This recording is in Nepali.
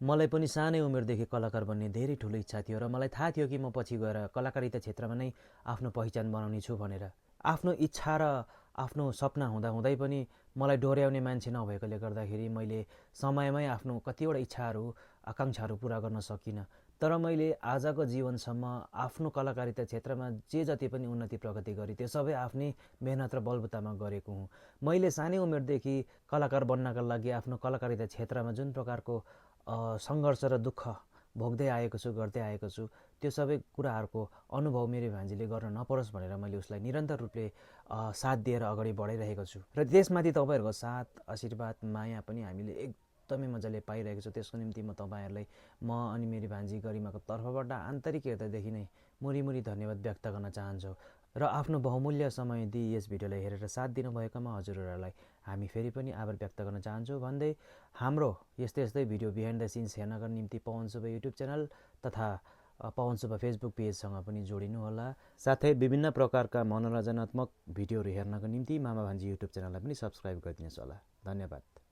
मलाई पनि सानै उमेरदेखि कलाकार बन्ने धेरै ठुलो इच्छा थियो र मलाई थाहा थियो कि म पछि गएर कलाकारिता क्षेत्रमा नै आफ्नो पहिचान बनाउने छु भनेर। आफ्नो इच्छा र आफ्नो सपना हुँदाहुँदै पनि मलाई डोर्याउने मान्छे नभएकोले गर्दाखेरि मैले समयमै आफ्नो कतिवटा इच्छाहरू आकाङ्क्षाहरू पुरा गर्न सकिनँ। तर मैले आजको जीवनसम्म आफ्नो कलाकारिता क्षेत्रमा जे जति पनि उन्नति प्रगति गरेँ त्यो सबै आफ्नै मेहनत र बलबुतामा गरेको हुँ। मैले सानै उमेरदेखि कलाकार बन्नका लागि आफ्नो कलाकारिता क्षेत्रमा जुन प्रकारको सङ्घर्ष र दुःख भोग्दै आएको छु, गर्दै आएको छु, त्यो सबै कुराहरूको अनुभव मेरो भान्जीले गर्न नपरोस् भनेर मैले उसलाई निरन्तर रूपले साथ दिएर अगाडि बढाइरहेको छु। र त्यसमाथि तपाईँहरूको साथ, आशीर्वाद, माया पनि हामीले एकदमै मजाले पाइरहेको छु। त्यसको निम्ति म तपाईँहरूलाई, म अनि मेरी भान्जी गरिमाको तर्फबाट आन्तरिक हृदयदेखि नै मुरी धन्यवाद व्यक्त गर्न चाहन्छु। र आफ्नो बहुमूल्य समय दिई यस भिडियोलाई हेरेर साथ दिनुभएकोमा हजुरहरूलाई हामी फेरि पनि आभार व्यक्त गर्न चाहन्छु भन्दै हाम्रो यस्तै यस्तै भिडियो बिहाइन्ड द सिन्स हेर्नका निम्ति पवन सुब्बा युट्युब च्यानल तथा पवन सुब्बा फेसबुक पेजसँग पनि जोडिनुहोला। साथै विभिन्न प्रकारका मनोरञ्जनात्मक भिडियोहरू हेर्नको निम्ति मामा भान्जी युट्युब च्यानललाई पनि सब्सक्राइब गरिदिनुहोस् होला। धन्यवाद।